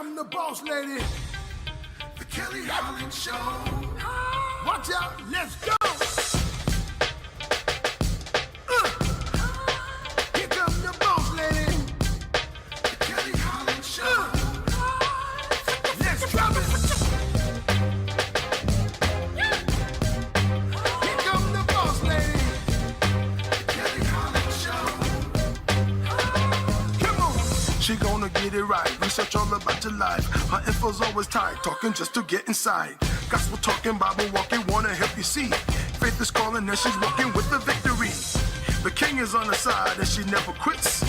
come the boss lady, the Kelly Holland Show. Watch out, let's go. Here come the boss lady, the Kelly Holland Show. Let's drop it. Here come the boss lady, the Kelly Holland Show. Come on. She gonna get it right. Research all about your life. Her info's always tight. Talking just to get inside. Gospel talking, Bible walking, wanna help you see. Faith is calling and she's walking with the victory. The king is on her side and she never quits.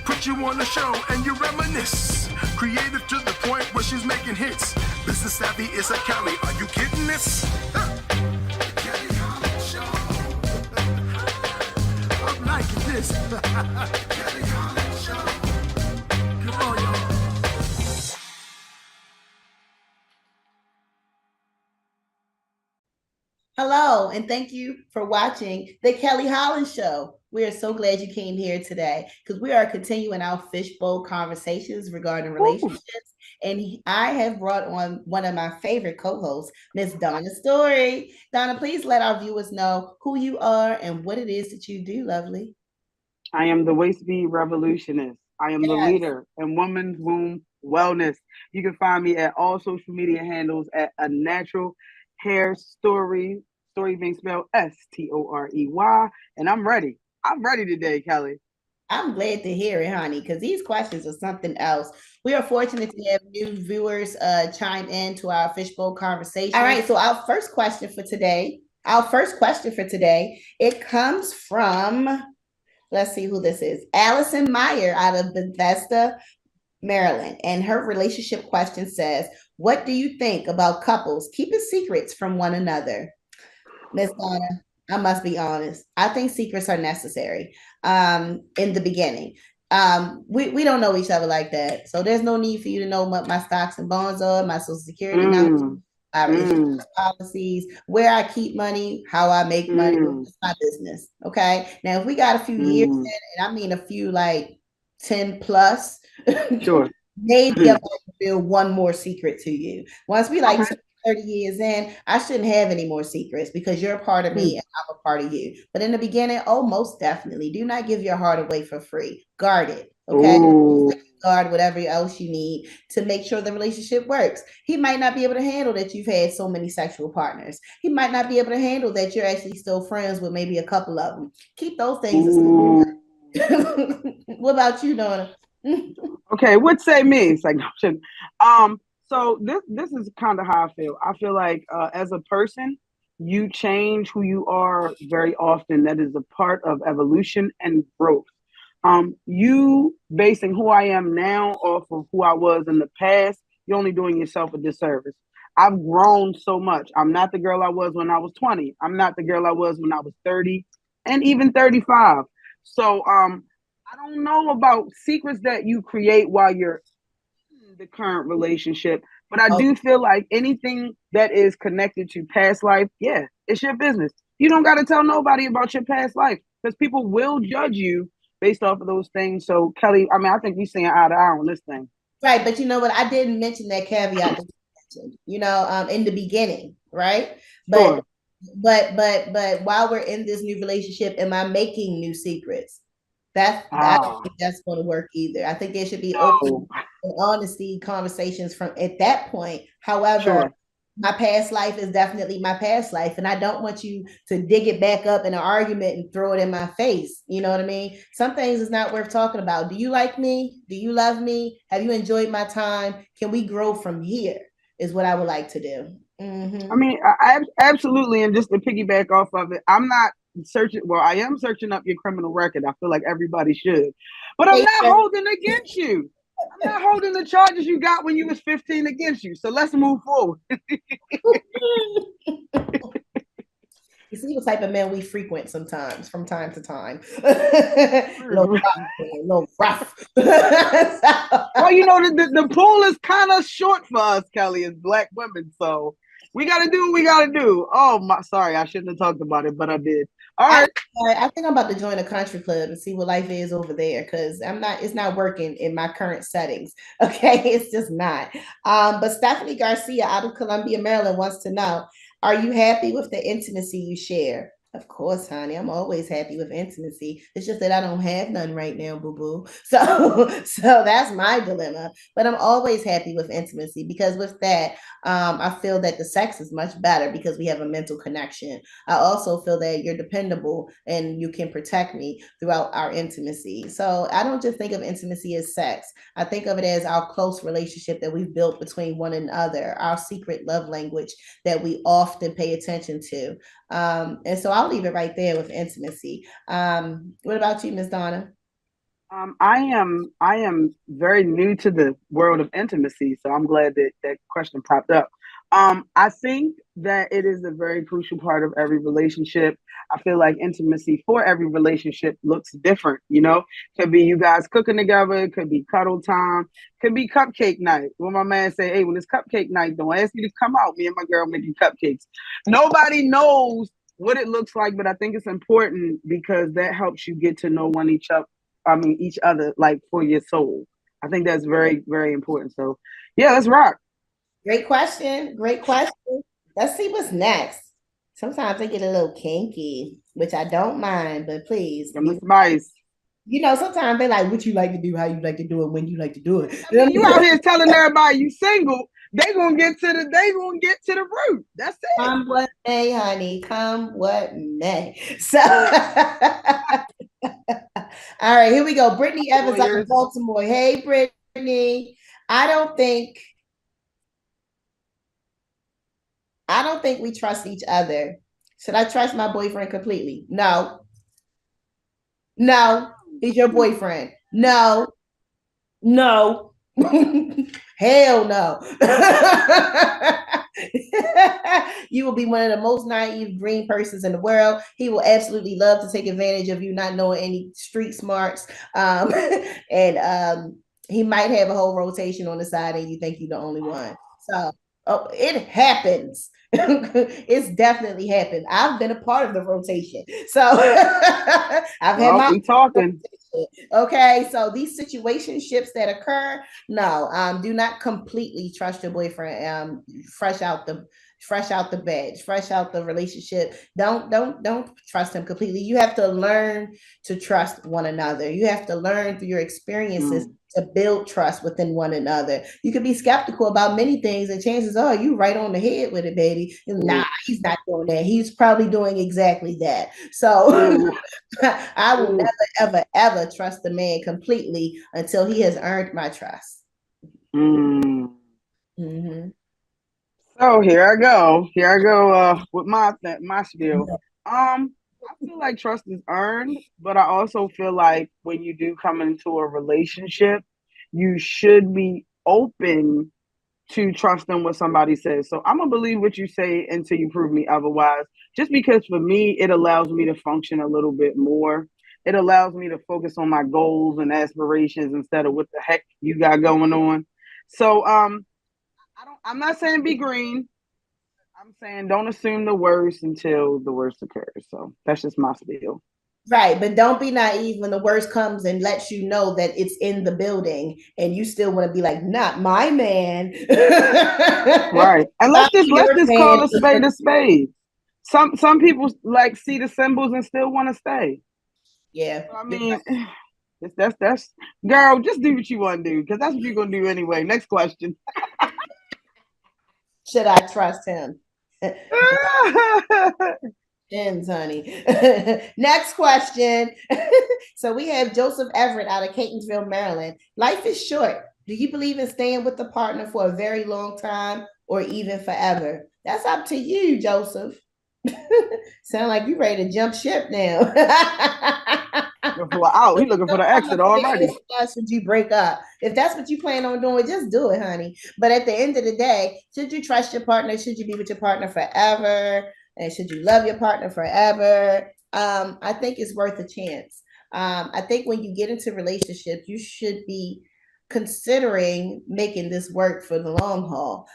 Put you on the show and you reminisce. Creative to the point where she's making hits. Business savvy is a Kelly. Are you kidding this? Kelly Holland Show. I'm liking this. Kelly Holland Show. Come on, y'all. Hello, and thank you for watching The Kelly Holland Show. We are so glad you came here today because we are continuing our fishbowl conversations regarding relationships. And I have brought on one of my favorite co-hosts, Miss Donna Story. Donna, please let our viewers know who you are and what it is that you do, lovely. I am the Waist Bee Revolutionist. I am the leader in women's womb wellness. You can find me at all social media handles at A Natural Hair Story being spelled S-T-O-R-E-Y. And I'm ready. I'm ready today, Kelly. I'm glad to hear it, honey, because these questions are something else. We are fortunate to have new viewers chime in to our fishbowl conversation. All right, so our first question for today, it comes from, let's see who this is, Allison Meyer out of Bethesda, Maryland. And her relationship question says, what do you think about couples keeping secrets from one another? Miss Donna, I must be honest. I think secrets are necessary in the beginning. We don't know each other like that. So there's no need for you to know what my stocks and bonds are, my social security numbers, my relationship policies, where I keep money, how I make money. It's my business. Okay. Now, if we got a few years in, and I mean a few like 10 plus, sure. Maybe I might reveal one more secret to you. Once we like 30 years in, I shouldn't have any more secrets because you're a part of me and I'm a part of you. But in the beginning, most definitely. Do not give your heart away for free. Guard it. Okay. Guard whatever else you need to make sure the relationship works. He might not be able to handle that you've had so many sexual partners. He might not be able to handle that you're actually still friends with maybe a couple of them. Keep those things. What about you, Donna? Okay, what say me? It's like, so this is kind of how I feel. I feel like as a person, you change who you are very often. That is a part of evolution and growth. You basing who I am now off of who I was in the past, you're only doing yourself a disservice. I've grown so much. I'm not the girl I was when I was 20. I'm not the girl I was when I was 30 and even 35. So I don't know about secrets that you create while you're in the current relationship, but I do feel like anything that is connected to past life, yeah, it's your business. You don't got to tell nobody about your past life because people will judge you based off of those things. So, Kelly, I mean, I think we're seeing eye to eye on this thing. Right, but you know what? I didn't mention that caveat that you mentioned, in the beginning, right? But while we're in this new relationship, am I making new secrets? I don't think that's going to work either. I think there should be open and honesty conversations from at that point. However, my past life is definitely my past life, and I don't want you to dig it back up in an argument and throw it in my face. You know what I mean? Some things is not worth talking about. Do you like me? Do you love me? Have you enjoyed my time? Can we grow from here? Is what I would like to do. I mean, I absolutely, and just to piggyback off of it, I'm not searching. Well, I am searching up your criminal record. I feel like everybody should, but I'm not holding against you. I'm not holding the charges you got when you was 15 against you. So let's move forward. You see what type of men we frequent sometimes, from time to time. A little rough. Well, you know, the pool is kind of short for us, Kelly, as Black women. So we got to do what we got to do. Oh, sorry, I shouldn't have talked about it, but I did. All right. I think I'm about to join a country club and see what life is over there because it's not working in my current settings. Okay, it's just not. But Stephanie Garcia out of Columbia, Maryland wants to know, are you happy with the intimacy you share? Of course, honey. I'm always happy with intimacy. It's just that I don't have none right now, boo boo. So that's my dilemma. But I'm always happy with intimacy because with that, I feel that the sex is much better because we have a mental connection. I also feel that you're dependable and you can protect me throughout our intimacy. So I don't just think of intimacy as sex. I think of it as our close relationship that we've built between one another, our secret love language that we often pay attention to. And so I'll leave it right there with intimacy. What about you, Miss Donna? I am very new to the world of intimacy, so I'm glad that that question popped up. I think that it is a very crucial part of every relationship. I feel like intimacy for every relationship looks different. Could be you guys cooking together, it could be cuddle time, could be cupcake night. When my man say, "Hey, when it's cupcake night, don't ask me to come out. Me and my girl making cupcakes." Nobody knows what it looks like, but I think it's important because that helps you get to know one each other. I mean, each other, like for your soul. I think that's very, very important. So, yeah, let's rock. Great question. Great question. Let's see what's next. Sometimes I get a little kinky, which I don't mind, but please, From the spice. sometimes they like what you like to do, how you like to do it, when you like to do it. I mean, you out here telling everybody you single. They gonna get to the root. That's it. Come what may, honey. Come what may. So, all right, here we go. Brittany Evans out of Lawyers. Baltimore. Hey, Brittany. I don't think I don't think we trust each other. Should I trust my boyfriend completely? No. No. He's your boyfriend. No. No. Hell no. You will be one of the most naive green persons in the world. He will absolutely love to take advantage of you not knowing any street smarts. And he might have a whole rotation on the side and you think you're the only one. So it happens. It's definitely happened. I've been a part of the rotation. So I've had Well, my we talking. okay, so these situationships that occur, no, do not completely trust your boyfriend. Fresh out the bed, fresh out the relationship. Don't trust him completely. You have to learn to trust one another. You have to learn through your experiences to build trust within one another. You could be skeptical about many things, and chances are you right on the head with it, baby. Nah, he's not doing that. He's probably doing exactly that. So I will never, ever, ever trust a man completely until he has earned my trust. Mm-hmm. So here I go. Here I go with my spiel. I feel like trust is earned, but I also feel like when you do come into a relationship, you should be open to trusting what somebody says. So I'm gonna believe what you say until you prove me otherwise. Just because for me, it allows me to function a little bit more. It allows me to focus on my goals and aspirations instead of what the heck you got going on. So I'm not saying be green. I'm saying don't assume the worst until the worst occurs. So that's just my spiel. Right, but don't be naive when the worst comes and lets you know that it's in the building, and you still want to be like, "Not my man." Right, and let's Not just let's your just man. call a spade a spade. Some people like see the symbols and still want to stay. Yeah, I mean, that's girl. Just do what you want to do because that's what you're gonna do anyway. Next question. should I trust him? Depends, honey. Next question. So we have Joseph Everett out of Catonsville, Maryland. Life is short. Do you believe in staying with the partner for a very long time or even forever? That's up to you, Joseph. Sound like you ready to jump ship now. Out. He looking for the exit already. Should you break up? If that's what you plan on doing, just do it, honey. But at the end of the day, should you trust your partner? Should you be with your partner forever? And should you love your partner forever? I think it's worth a chance. I think when you get into relationships, you should be considering making this work for the long haul.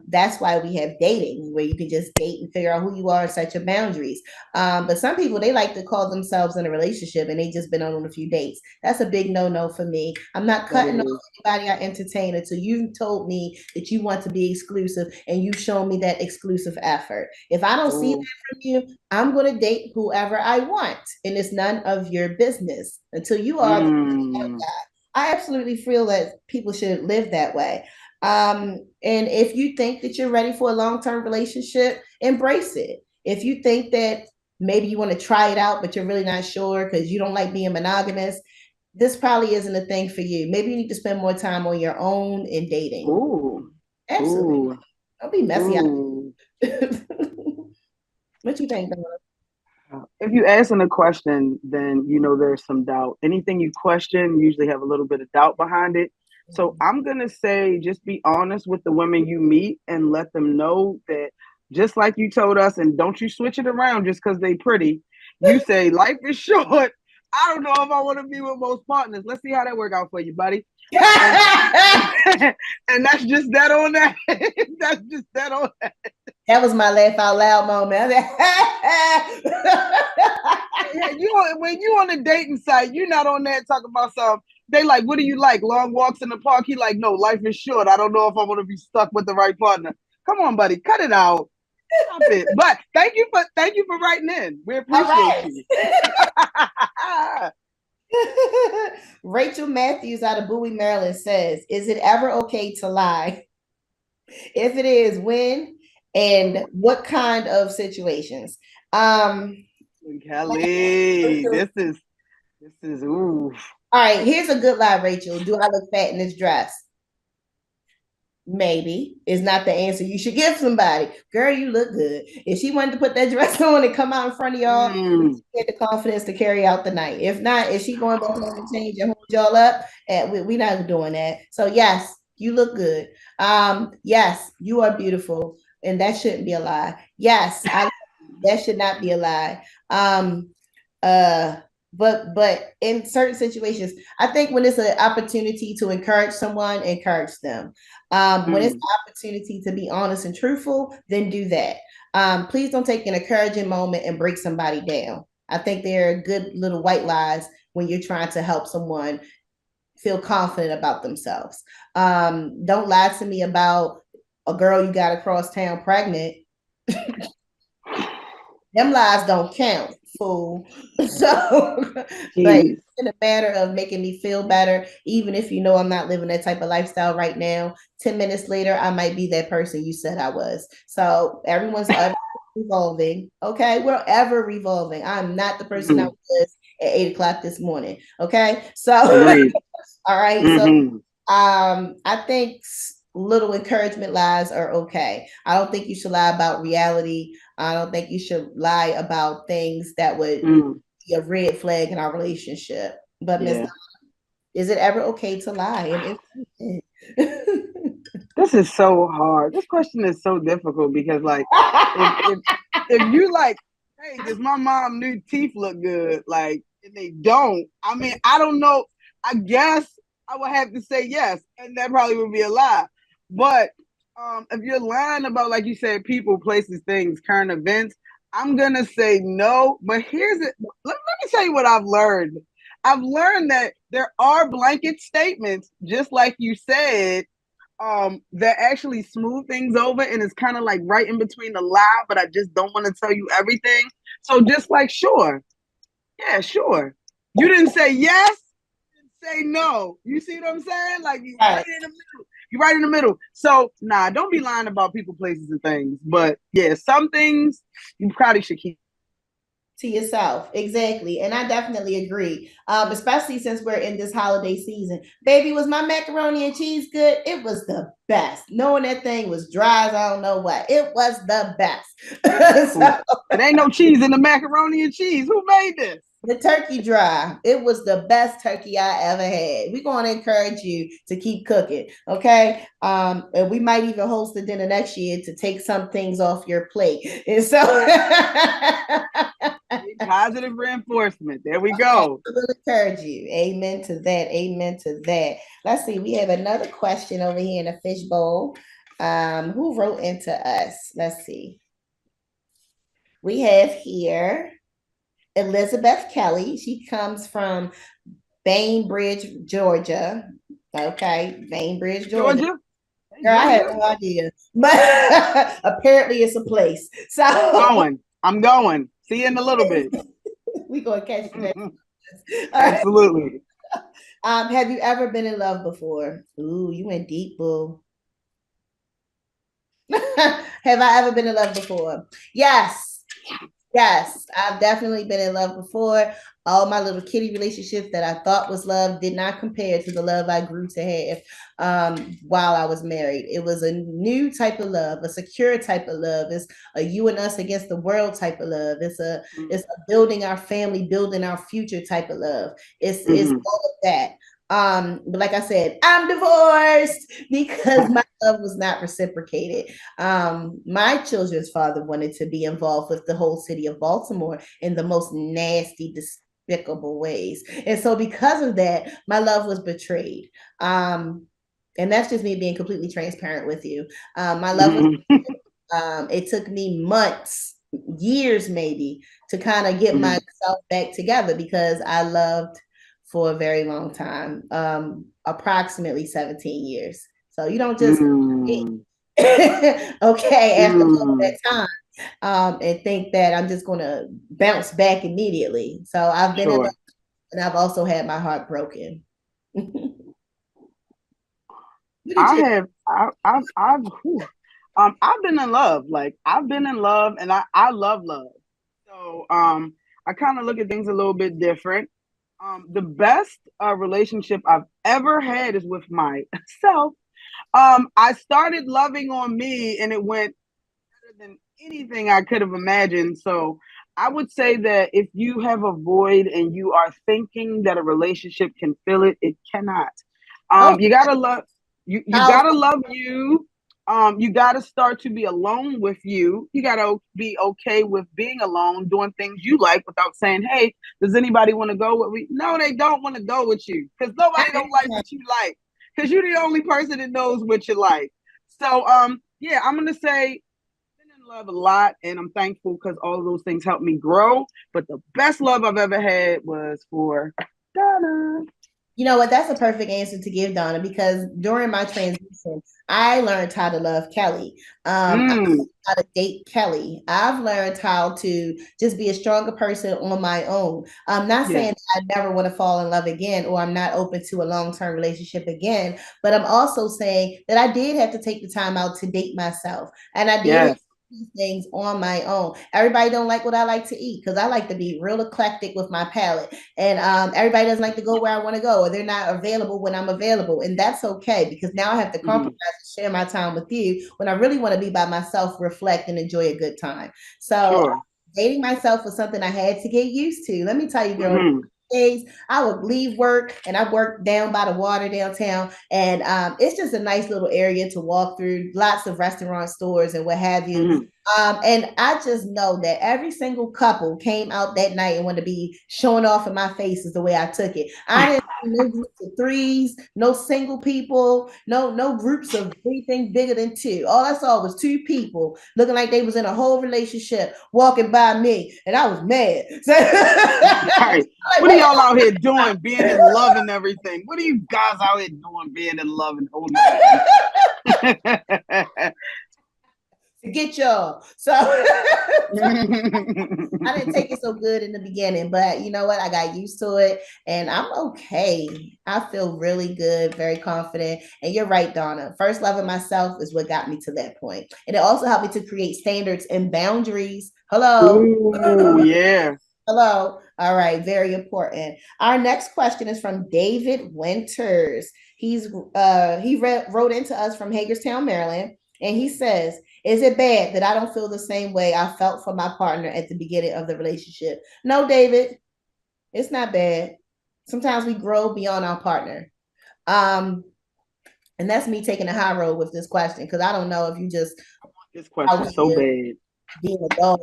That's why we have dating, where you can just date and figure out who you are and set your boundaries. But some people, they like to call themselves in a relationship and they just been on a few dates. That's a big no-no for me. I'm not cutting off anybody I entertain until you told me that you want to be exclusive and you show me that exclusive effort. If I don't see that from you, I'm going to date whoever I want, and it's none of your business until you are the guy. I absolutely feel that people should live that way. And if you think that you're ready for a long-term relationship, embrace it. If you think that maybe you want to try it out, but you're really not sure because you don't like being monogamous, this probably isn't a thing for you. Maybe you need to spend more time on your own in dating. Ooh. Absolutely. Ooh. Don't be messy. Ooh. What you think, Donna? If you asking a question, then you know there's some doubt. Anything you question usually have a little bit of doubt behind it. So I'm gonna say, just be honest with the women you meet and let them know that, just like you told us, and don't you switch it around just because they pretty. You say life is short. I don't know if I want to be with most partners. Let's see how that work out for you, buddy. And that's just that on that. That's just that on that. That was my laugh out loud moment. When you on a dating site, you're not on there talking about something. They like, what do you like? Long walks in the park? He like, no, life is short. I don't know if I want to be stuck with the right partner. Come on, buddy, cut it out. Stop it. But thank you for writing in. We appreciate you. Rachel Matthews out of Bowie, Maryland says, is it ever okay to lie? If it is, when and what kind of situations? Kelly, this is ooh. All right, here's a good lie, Rachel. Do I look fat in this dress? Maybe is not the answer you should give somebody. Girl, you look good. If she wanted to put that dress on and come out in front of y'all, she had the confidence to carry out the night. If not, if she going back home and change and hold y'all up, we're not doing that. So yes, you look good. Yes, you are beautiful, and that shouldn't be a lie. Yes, that should not be a lie. But in certain situations, I think when it's an opportunity to encourage someone, encourage them. When it's an opportunity to be honest and truthful, then do that. Please don't take an encouraging moment and break somebody down. I think they're good little white lies when you're trying to help someone feel confident about themselves. Don't lie to me about a girl you got across town pregnant. Them lies don't count, fool. So, but it's in a matter of making me feel better, even if you know I'm not living that type of lifestyle right now. 10 minutes later, I might be that person you said I was. So everyone's ever revolving. Okay, we're ever revolving. I'm not the person I was at 8:00 this morning. Okay, so all right. So I think little encouragement lies are okay. I don't think you should lie about reality. I don't think you should lie about things that would be a red flag in our relationship. But Ms. Is it ever okay to lie? This is so hard. This question is so difficult because, like, if you like, hey, does my mom new teeth look good? Like, and they don't. I mean, I don't know. I guess I would have to say yes, and that probably would be a lie. But if you're lying about, like you said, people, places, things, current events, I'm gonna say no. But here's it. Let me tell you what I've learned. I've learned that there are blanket statements, just like you said, that actually smooth things over, and it's kind of like right in between the lie, but I just don't want to tell you everything. So just like, sure. Yeah, sure. You didn't say yes, you didn't say no. You see what I'm saying? Like, you're right in the middle. You're right in the middle. So, nah, don't be lying about people, places, and things. But yeah, some things you probably should keep to yourself. Exactly. And I definitely agree. Especially since we're in this holiday season. Baby, was my macaroni and cheese good? It was the best. Knowing that thing was dry as I don't know what. It was the best. So, it ain't no cheese in the macaroni and cheese. Who made this? The turkey drive. It was the best turkey I ever had. We're going to encourage you to keep cooking. Okay. And we might even host a dinner next year to take some things off your plate. And so Positive reinforcement. There we go. I will encourage you. Amen to that. Amen to that. Let's see. We have another question over here in the fishbowl. Who wrote into us? Let's see. We have here Elizabeth Kelly. She comes from Bainbridge, Georgia. Okay, Bainbridge, Georgia. Georgia? Girl, I had no idea, but apparently it's a place. So I'm going. See you in a little bit. We gonna catch you next. Absolutely. Have you ever been in love before? Ooh, you went deep, boo. Have I ever been in love before? Yes. Yes, I've definitely been in love before. All my little kitty relationships that I thought was love did not compare to the love I grew to have while I was married. It was a new type of love, a secure type of love. It's a you and us against the world type of love. It's a building our family, building our future type of love. It's all of that. But like I said, I'm divorced because my love was not reciprocated. My children's father wanted to be involved with the whole city of Baltimore in the most nasty, despicable ways. And so because of that, my love was betrayed. And that's just me being completely transparent with you. My love was it took me months, years maybe, to kind of get myself back together because I loved for a very long time, approximately 17 years. So you don't just okay after all that time and think that I'm just going to bounce back immediately. So I've been in love, and I've also had my heart broken. I've been in love. Like I've been in love, and I love love. So I kind of look at things a little bit different. The best relationship I've ever had is with myself. I started loving on me, and it went better than anything I could have imagined. So I would say that if you have a void and you are thinking that a relationship can fill it, it cannot. You gotta love you. You gotta love you. You gotta start to be alone with you. You gotta be okay with being alone, doing things you like without saying, "Hey, does anybody want to go with me?" No, they don't want to go with you because nobody don't like what you like. Because you're the only person that knows what you like. So, yeah, I'm gonna say I've been in love a lot, and I'm thankful because all of those things helped me grow. But the best love I've ever had was for Donna. You know what? That's a perfect answer to give, Donna, because during my transition, I learned how to love Kelly. I learned how to date Kelly. I've learned how to just be a stronger person on my own. I'm not saying I never want to fall in love again or I'm not open to a long-term relationship again, but I'm also saying that I did have to take the time out to date myself. And I did these things on my own. Everybody don't like what I like to eat because I like to be real eclectic with my palate. And everybody doesn't like to go where I want to go, or they're not available when I'm available. And that's okay because now I have to compromise and share my time with you when I really want to be by myself, reflect, and enjoy a good time. So dating myself was something I had to get used to. Let me tell you, girl. Days I would leave work and I worked down by the water downtown, and it's just a nice little area to walk through, lots of restaurant stores and what have you. And I just know that every single couple came out that night and wanted to be showing off in my face is the way I took it. I didn't see no groups of threes, no single people, no groups of anything bigger than two. All I saw was two people looking like they was in a whole relationship walking by me, and I was mad. So, what are y'all out here doing, being in love and everything? What are you guys out here doing, being in love and holding to get y'all. So I didn't take it so good in the beginning, but you know what? I got used to it and I'm okay. I feel really good, very confident. And you're right, Donna. First loving myself is what got me to that point. And it also helped me to create standards and boundaries. Hello. Ooh, yeah. Hello. All right. Very important. Our next question is from David Winters. He wrote into us from Hagerstown, Maryland. And he says, is it bad that I don't feel the same way I felt for my partner at the beginning of the relationship? No, David. It's not bad. Sometimes we grow beyond our partner. And that's me taking the high road with this question, because I don't know if you just This question so bad. being a dog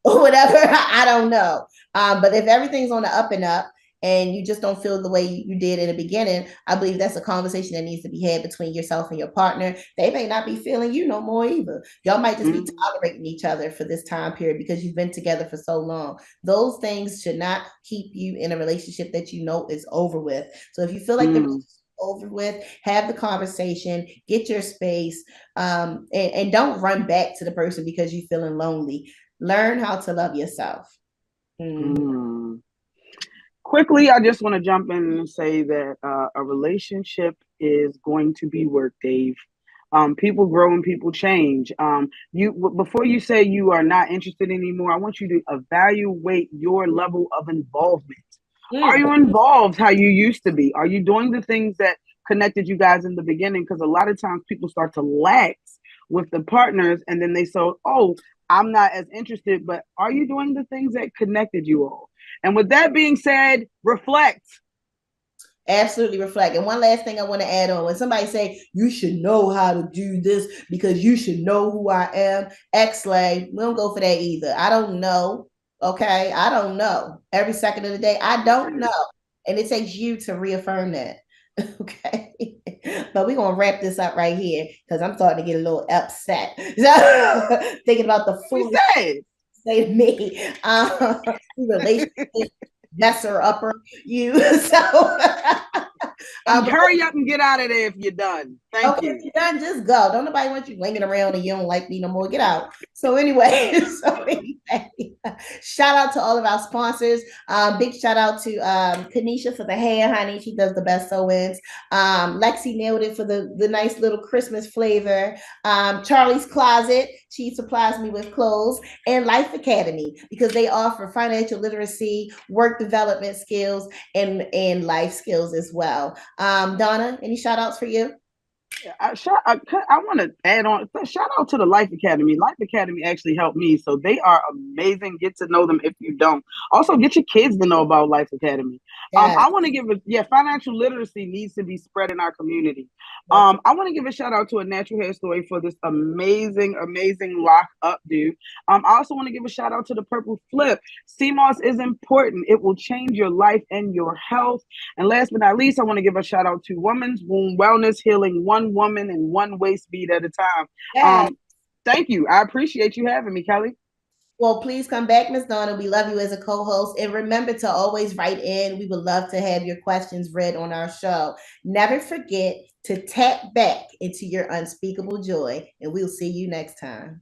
or whatever. I don't know. But if everything's on the up and up and you just don't feel the way you did in the beginning, I believe that's a conversation that needs to be had between yourself and your partner. They may not be feeling you no more either. Y'all might just be tolerating each other for this time period because you've been together for so long. Those things should not keep you in a relationship that you know is over with. So if you feel like the relationship over with, have the conversation, get your space, and don't run back to the person because you're feeling lonely. Learn how to love yourself. Quickly, I just want to jump in and say that a relationship is going to be work, Dave. People grow and people change. Before you say you are not interested anymore, I want you to evaluate your level of involvement. Are you involved how you used to be? Are you doing the things that connected you guys in the beginning? Because a lot of times people start to lax with the partners and then they say, oh, I'm not as interested, but are you doing the things that connected you all? And with that being said, reflect. Absolutely reflect. And one last thing I want to add on, when somebody say you should know how to do this because you should know who I am, X-Lay, we don't go for that either. I don't know. Okay. I don't know. Every second of the day, I don't know. And it takes you to reaffirm that. Okay. But we're gonna wrap this up right here because I'm starting to get a little upset. So, thinking about the food say to me. Relationship messer upper you. So hurry up and get out of there if you're done. Thank you. If you're done, just go. Don't nobody want you hanging around and you don't like me no more. Get out. So anyway, shout out to all of our sponsors. Big shout out to Kanisha for the hair, honey. She does the best sew-ins. Lexi nailed it for the nice little Christmas flavor. Charlie's Closet. She supplies me with clothes, and Life Academy, because they offer financial literacy, work development skills, and life skills as well. Donna, any shout outs for you? I want to add on. Shout out to the Life Academy. Life Academy actually helped me, so they are amazing. Get to know them if you don't. Also, get your kids to know about Life Academy. Yes. I want to give financial literacy needs to be spread in our community. I want to give a shout out to A Natural Hair Story for this amazing lock up dude. I also want to give a shout out to the Purple Flip. CMOS is important. It will change your life and your health. And last but not least, I want to give a shout out to Women's Womb Wellness Healing, one woman and one waist bead at a time. Yes. Thank you. I appreciate you having me, Kelly. Well, please come back, Ms. Donna. We love you as a co-host. And remember to always write in. We would love to have your questions read on our show. Never forget to tap back into your unspeakable joy. And we'll see you next time.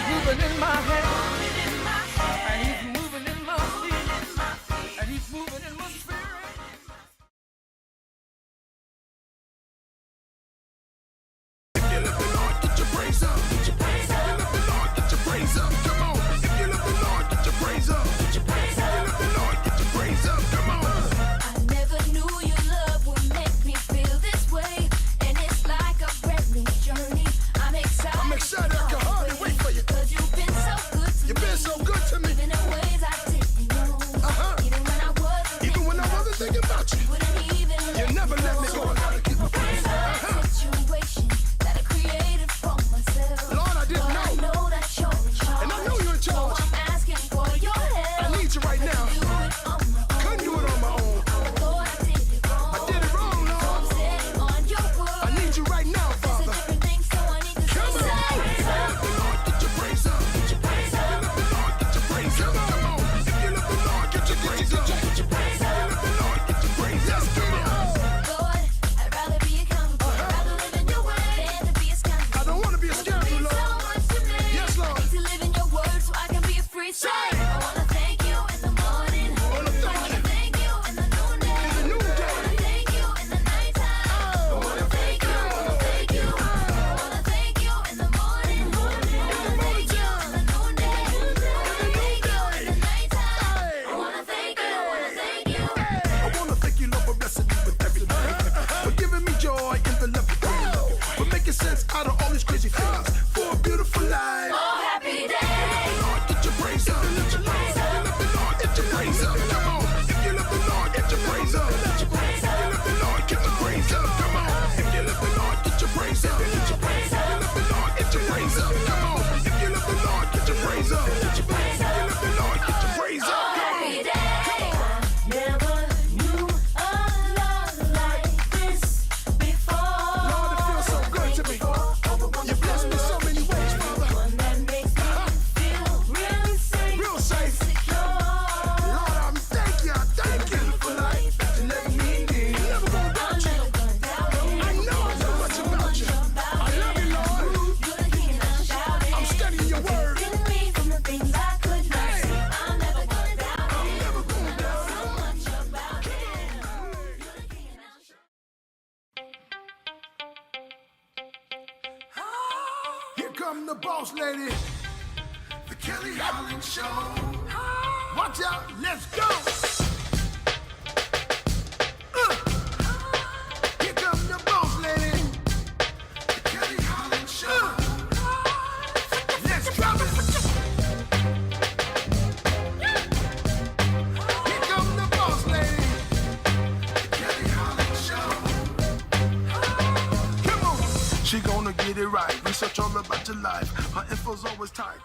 He's moving in my head, and he's moving in my feet, and he's moving in my spirit. If you love the Lord, get your praise up. Get your praise up. If you love the Lord, get your praise up. Come on. If you love the Lord, get your praise up. Get your praise up. If you love the Lord, get your praise up. Come on. I never knew your love would make me feel this way, and it's like a brand new journey. I'm excited. I'm excited. I can hardly wait for you. 'Cause you've been so good to me. You've been so good to me. Even in ways I didn't know. Even when I wasn't thinking about you. Wouldn't even You never let me go. I gotta keep a praise. situation that I created for myself. Lord, I didn't know. I know that you're in charge. And I know you're in charge. So I'm asking for your help. I need you right now. Do it on my own. Couldn't do it on my own. Lord, I did it wrong. I did it wrong, So I'm Lord. standing on your word. I need you right now, It's a Father. different thing, so I need to Come say, on. If you love the Lord, get your praise up. Get your praise up. If you love the Lord, get your praise up. Come on. If you love the Lord, get your praise up. Get your praise up. If you love the Lord, get your praise up. Come on. Lord, I'd rather be accountable. I'd rather live in your way than to be a scoundrel. I don't want to be a scoundrel, Means so Lord. much to me. Yes, Lord. I need to live in your word so I can be a free slave. I wanna thank you in the morning. I wanna thank I wanna thank you in the noonday. In the noonday. I wanna thank you in the nighttime. I wanna thank you. I wanna thank you. I wanna thank you in the morning. I wanna thank you in the noonday. I wanna thank you in the nighttime. I wanna thank you. I wanna thank you. I wanna thank you, Lord, for blessing me with everything, for giving me joy in the love of God, for making sense out of all these crazy things, for a beautiful life. Oh, happy day. Lord, get your praise up. If you love the Lord, get your praise up. Come on. If you love the Lord, get your praise up. If you love the Lord, get your praise up. Come on. If you love the Lord, get your praise up. If you love the Lord, get your praise up. Come on. If you love the Lord, get your praise up. If you love the Lord, get your praise up. Come on. Happy day. Never knew a love like this before. Lord, it feels so good to me. You bless me so many ways, Father. One that makes me feel real safe. Real safe. Secure. Lord, I'm thank you for life that you let me live. Never gonna doubt you. Never gonna doubt it. I know much about you. I love you, Lord. You're the king and I'm shouting. I'm studying your word. Killing me from the things I could not see. I'm never gonna doubt it. Never gonna doubt So much about it. You're the king and I'm shouting. Here come the boss lady, the Kelly Holland Show. Watch out, let's go. Here come the boss lady, the Kelly Holland Show. Let's drop it. Here come the boss lady, the Kelly Holland Show. Come on. She gonna get it right. Research all about your life. Her info's always tight.